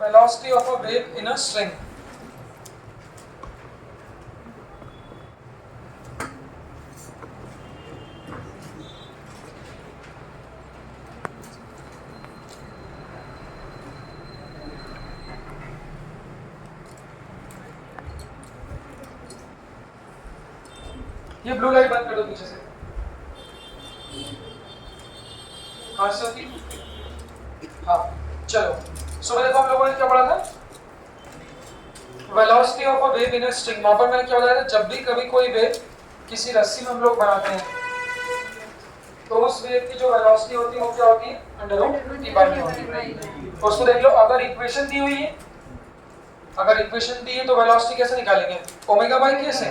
velocity of a wave in a string. ये blue light बंद कर दो पीछे से। कहाँ से होती? हाँ चलो, सुबह देखो हम लोगों ने क्या पढ़ा था? Velocity of a wave in a string. वहां पर मैंने क्या बताया था? जब भी कभी कोई वेव किसी रस्सी में हम लोग बनाते हैं तो उस वेव की जो वेलोसिटी होती है वो क्या होती है? अंडर टी बाई म्यू होती है। तो उसको देख लो, अगर इक्वेशन दी हुई है, अगर इक्वेशन दी है तो वेलोसिटी कैसे निकालेंगे? ओमेगा बाई के से।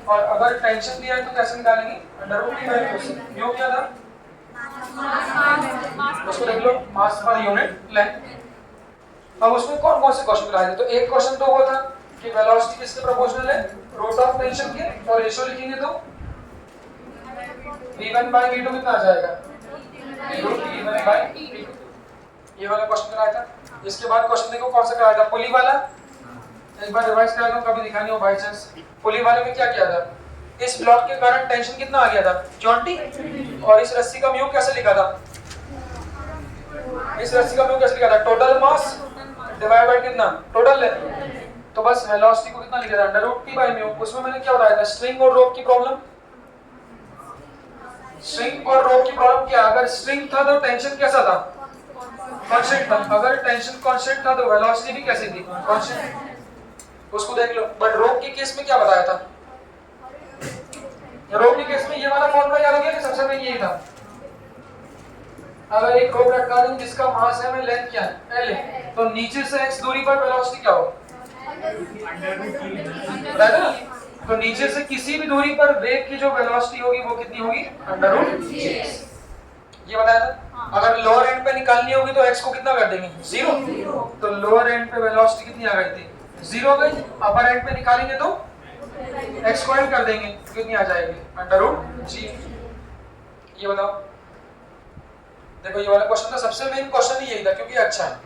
और अगर टेंशन दिया है तो कैसे निकालेंगे? Under root T by mu से। म्यू क्या था? उसको देख लो, मास पर यूनिट लेंथ। अब उसमें कौन कौन से क्वेश्चन कराए थे? तो एक क्वेश्चन तो वो था कि वेलोसिटी किसके प्रोपोर्शनल है? रूट ऑफ टेंशन के। और रेशियो लिखेंगे तो v1 by v2 कितना आ जाएगा? Root v1 by v2। ये वाला क्वेश्चन कराया था। इसके बाद क्वेश्चन देखो कौन सा कराया था? पुली वाला। एक बार रिवाइज करा दो, कभी दिखा नहीं हो बाय चांस। पुली वाले में क्या किया था? इस ब्लॉक के कारण टेंशन कितना आ गया था? 20। और इस रस्सी का म्यू कैसे लिखा था? इस रस्सी का म्यू कैसे लिखा था? टोटल मास डिवाइड बाय कितना? Total length. तो बस वेलोसिटी को कितना लिखा था? Under root T by mu. उसमें मैंने क्या बताया था? स्ट्रिंग और रोप की प्रॉब्लम। स्ट्रिंग और रोप की प्रॉब्लम क्या? अगर स्ट्रिंग था तो टेंशन कैसा था? कांस्टेंट था। अगर टेंशन कांस्टेंट था तो वेलोसिटी भी कैसी थी? कांस्टेंट। उसको देख लो। बट रोप के केस में क्या बताया था? रोप के केस में ये वाला फॉर्मूला याद हो गया कि सबसे पहले यही था। अगर एक रोप रखा है जिसका मास है, लेंथ क्या है? L है, तो नीचे से x दूरी पर वेलोसिटी क्या होगा? Under root. तो नीचे से किसी भी दूरी पर वेव की जो वेलोसिटी होगी वो कितनी होगी? Under root. ये बताया था। अगर लोअर एंड पे निकालनी होगी तो x को कितना कर देंगे? 0। तो लोअर एंड पे वेलोसिटी कितनी आ गई थी? 0 गई। अपर एंड पे निकालेंगे तो x को ऐड कर देंगे, कितनी आ जाएगी? Under root g। ये बताओ। देखो ये वाला क्वेश्चन था, सबसे मेन क्वेश्चन ही यही था क्योंकि अच्छा है।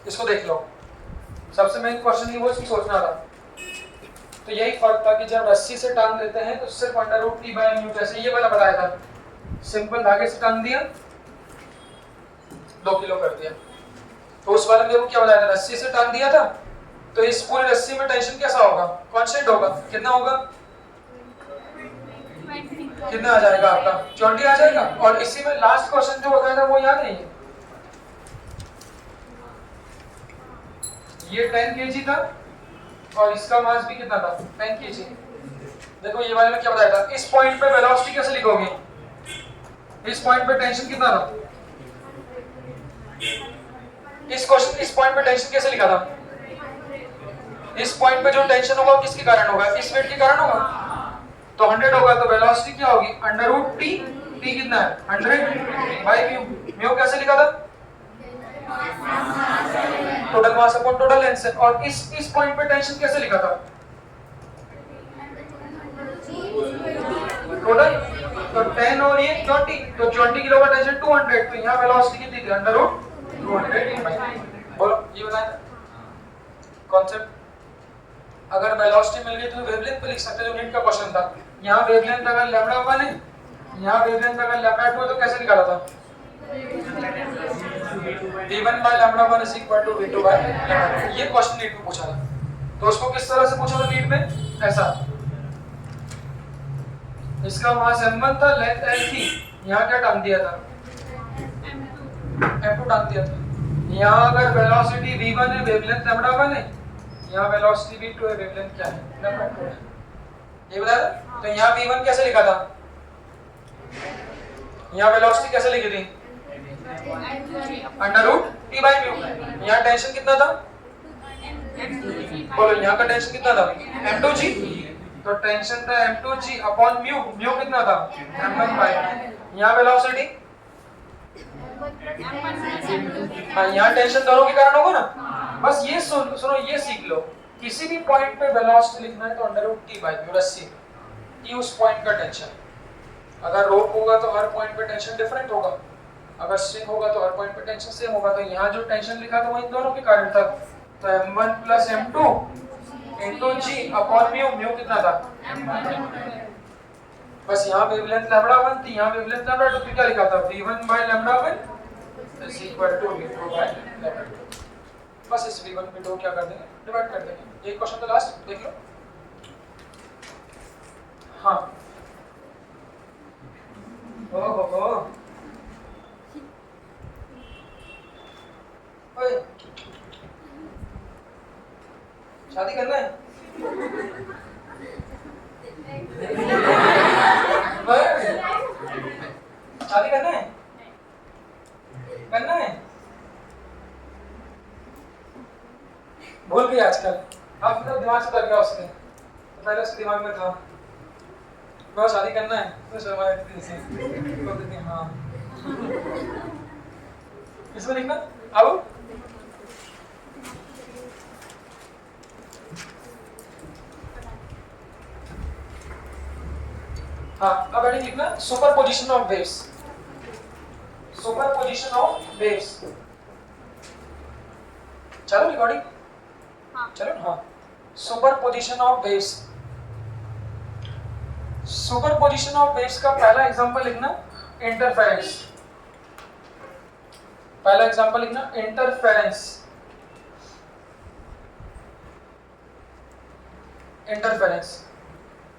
इसको देख लो, सबसे मेन क्वेश्चन ही वो इसमें सोचना था। तो यही फर्क था कि जब रस्सी से टांग देते हैं तो सिर्फ under root T by mu, जैसे ये वाला बताया था, सिंपल धागे से टांग दिया, 2 किलो कर दिया। तो उस वाले में देखो क्या बताया था? रस्सी से टांग दिया था तो इस पूरी रस्सी में टेंशन कैसा होगा? कांस्टेंट होगा। कितना होगा? कितना आ जाएगा आपका? 20 आ जाएगा। और इसी में लास्ट क्वेश्चन जो बताया था वो याद है? ये 10 kg था और इसका मास भी कितना था? 10 kg। देखो ये वाले में क्या बताया था? इस पॉइंट पे वेलोसिटी कैसे लिखोगे? इस पॉइंट पे टेंशन कितना था? इस पॉइंट पे टेंशन कैसे लिखा था? इस पॉइंट पे जो टेंशन होगा किसके कारण होगा? इस वेट के कारण होगा। तो 100 होगा तो वेलोसिटी क्या होगी? Under root T. टी कितना है? 100 बाई म्यू। म्यू कैसे लिखा था? Total mass upon total length. और इस पॉइंट पे टेंशन कैसे लिखा था? टोटल। तो 10 और ये 20, तो 20 किलो का टेंशन 200। तो यहाँ वेलोसिटी कितनी थी? Under root 200। बोलो ये बताएं कॉन्सेप्ट। अगर वेलोसिटी मिल गई तो वेवलेंथ पे लिख सकते हो, जो नीट का क्वेश्चन था। यहाँ वेवलेंथ अगर लैम्डा 1 है, यहाँ वेवलेंथ अगर लैम्डा 2 है तो कैसे निकाला था? v1 by lambda 1 is equal to v2 by lambda 2। ये क्वेश्चन नीट में पूछा था। तो उसको किस तरह से पूछा था नीट में? ऐसा, इसका मास m1 था, लेंथ l थी, यहाँ क्या टांग दिया था? m2 टांग दिया था। यहाँ अगर वेलोसिटी v1 है, वेवलेंथ लैम्डा 1 है, यहाँ वेलोसिटी v2 है, वेवलेंथ क्या है? लैम्डा 2 है। ये बताया? तो यहाँ v1 कैसे लिखा था? यहाँ वेलोसिटी कैसे लिखी थी? Under root T by mu. यहाँ टेंशन कितना था? बोलो यहाँ का टेंशन कितना था? m2g। तो टेंशन था m2g अपॉन म्यू। म्यू कितना था? m1 by. यहाँ वेलोसिटी, यहाँ टेंशन दोनों के कारण होगा ना। बस ये सुनो, ये सीख लो, किसी भी पॉइंट पे वेलोसिटी लिखना है तो under root T by mu. रस्सी टी उस पॉइंट का टेंशन। अगर रोप होगा तो हर पॉइंट पे टेंशन डिफरेंट होगा। अगर स्ट्रिंग होगा तो हर पॉइंट पे टेंशन सेम होगा, तो यहाँ जो टेंशन लिखा था वो इन दोनों के कारण था। तो m1 प्लस m2 इंटू जी अपॉन म्यू, म्यू कितना था बस यहाँ वेवलेंथ लैम्डा 1 थी, यहाँ वेवलेंथ लैम्डा 2 थी, क्या लिखा था v1 by lambda 1 is equal to v2 by lambda 2। बस इस v1 v2 क्या कर देंगे, डिवाइड कर देंगे। ये क्वेश्चन तो लास्ट देख लो। हाँ ओहो ओए शादी करना है शादी करना है, करना है, भूल गई आजकल। अब मतलब दिमाग से उतर गया उसके, तो पहले उसके दिमाग में था बहुत शादी करना है, तो शर्मा देती थी तो देती हाँ इसमें लिखना अब हाँ अब हेडिंग लिखना superposition of waves, superposition of waves. चलो रिकॉर्डिंग हाँ चलो हाँ superposition of waves. Superposition of waves का पहला एग्जांपल लिखना इंटरफेरेंस, पहला एग्जांपल लिखना इंटरफेरेंस। इंटरफेरेंस,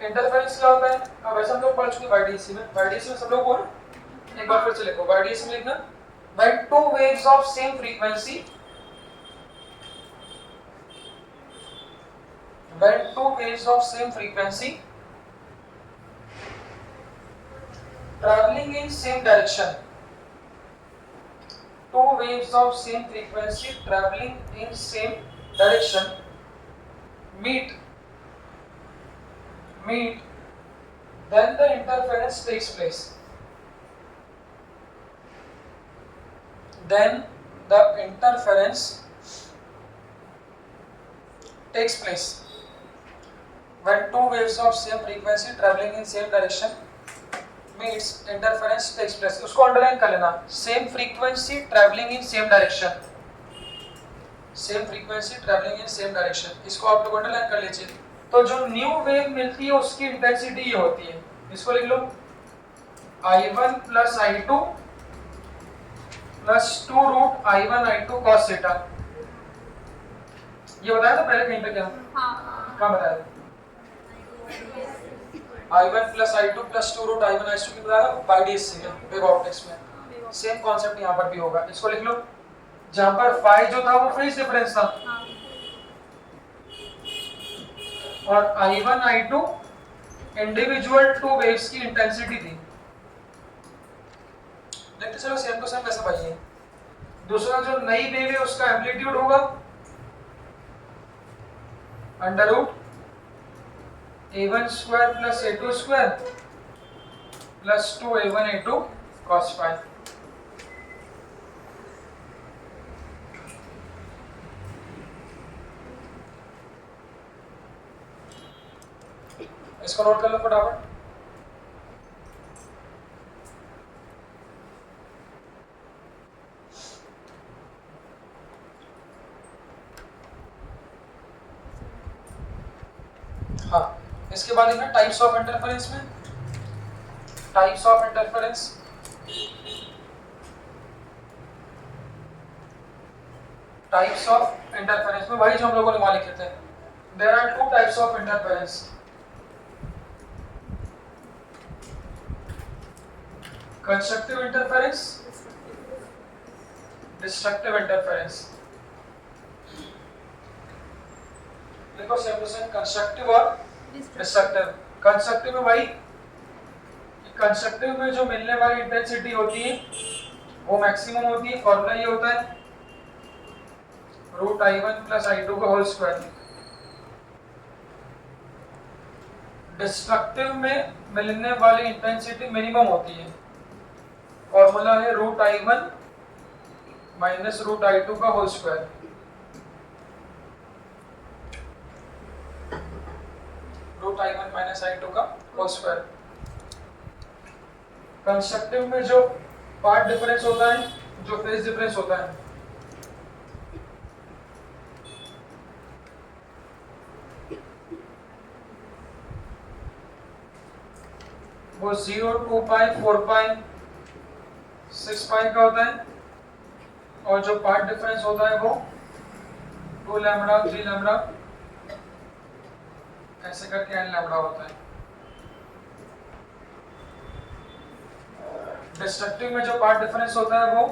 इंटरफेरेंस क्या होता है, अब ऐसा हम लोग पढ़ चुके वाईडीसी में, वाईडीसी में सब लोग को ना एक बार फिर से लिखो, वाईडीसी में लिखना when two waves of same frequency, when two waves of same frequency traveling in same direction, two waves of same frequency traveling in same direction meet, then the interference takes place, then the interference takes place when two waves of same frequency traveling in same direction meets, interference takes place। उसको underline कर लेना, same frequency travelling in same direction, same frequency travelling in same direction, इसको आप लोग underline कर लीजिए। तो जो न्यू वेव मिलती है उसकी इंटेंसिटी ये होती है, इसको लिख लो I1 plus I2 plus 2 root I1 I2 cos थीटा। ये बताया था पहले कहीं पे क्या? हाँ कहाँ बताया? I1 plus I2 plus 2 root I1 I2 की बताया वाईडीएससी में, वेव ऑप्टिक्स में। सेम कॉन्सेप्ट यहाँ पर भी होगा, इसको लिख लो। जहाँ पर फाई जो था वो फेज डिफरेंस था और I1 I2 individual two waves की इंटेंसिटी थी। देखते चलो सेम टू सेम कैसे भाई है। दूसरा जो नई वेव है उसका एम्पलीट्यूड होगा under root a1 square plus a2 square plus 2a1 a2 cos phi। इसको नोट कर लो फटाफट। हाँ इसके बाद लिखना टाइप्स ऑफ इंटरफेरेंस में, types of interference, types of interference में वही जो हम लोगों ने वहां लिखे थे। There are two types of interference, constructive interference, destructive interference. देखो सेम टू सेम कंस्ट्रक्टिव और डिस्ट्रक्टिव। कंस्ट्रक्टिव में भाई, कंस्ट्रक्टिव में जो मिलने वाली इंटेंसिटी होती है वो मैक्सिमम होती है, फॉर्मूला ये होता है रूट I1 प्लस I2 का होल स्क्वायर। डिस्ट्रक्टिव में मिलने वाली इंटेंसिटी मिनिमम होती है, फॉर्मूला है root I1 minus root I2 का whole square. Root I1 minus I2 का होल स्क्वायर। कंस्ट्रक्टिव में जो पार्ट डिफरेंस होता है जो फेज डिफरेंस होता है वो 0, 2 पाई, 4 पाई, 6 पाई का होता है, और जो पार्ट डिफरेंस होता है वो 2 लैम्बडा, 3 लैम्बडा ऐसे करके n लैम्बडा होता है। डिस्ट्रक्टिव में जो पार्ट डिफरेंस होता है वो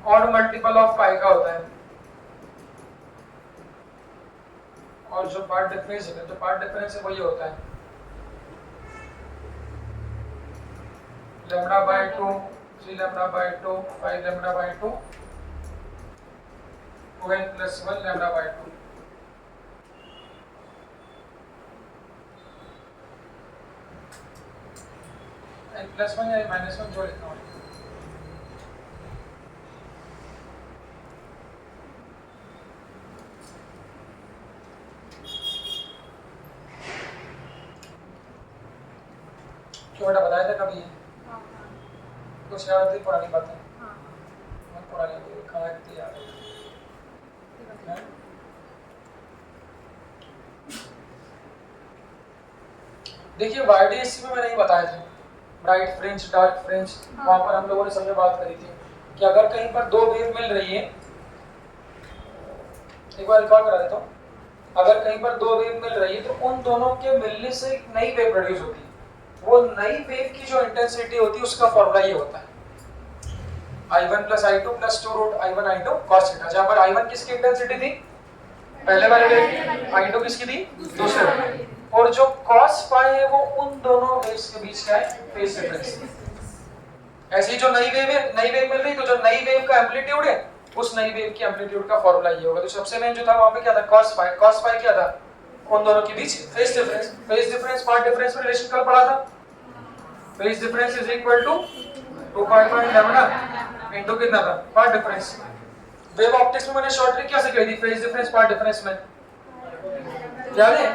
ऑड मल्टीपल ऑफ पाई का होता है, और जो पार्ट डिफरेंस है वो ये होता है lambda by 2, 3 lambda by 2, 5 lambda by 2, 2n plus 1 lambda by 2। n plus 1 या माइनस 1 जो लिखना हो। क्यों बेटा बताया था कभी? कुछ याद आती पुरानी बातें? बहुत पुरानी खाना कितनी याद है? देखिए वाईडीएससी में मैंने ये बताया था ब्राइट फ्रिंज, डार्क फ्रिंज, वहां पर हम लोगों ने सबने बात करी थी कि अगर कहीं पर दो वेव मिल रही है, एक बार रिकॉर्ड करा देता हूँ, अगर कहीं पर दो वेव मिल रही है तो उन दोनों के मिलने से एक नई वेव प्रोड्यूस होती है। वो नई वेव की जो इंटेंसिटी होती है उसका फॉर्मूला ये होता है I1 plus I2 plus 2 root I1 I2 cos theta, जहाँ पर I1 किसकी इंटेंसिटी थी? पहले वाले वेव। I2 किसकी थी? दूसरे वाले। और जो cos phi है वो उन दोनों वेव्स के बीच का है फेज डिफरेंस। ऐसी जो नई वेव मिल रही तो जो नई वेव का एम्पलीट्यूड है उस नई वेव की एम्पलीट्यूड का फॉर्मूला ये होगा। तो सबसे मेन जो था वहां पे क्या था? cos phi क्या था? उन दोनों के बीच phase difference. Phase difference path difference में रिलेशन कल पढ़ा था। Phase difference is equal to 2.5 lambda into कितना था? Path difference. वेव ऑप्टिक्स में मैंने शॉर्ट ट्रिक कैसे कही थी फेज डिफरेंस पार्ट डिफरेंस में? याद है?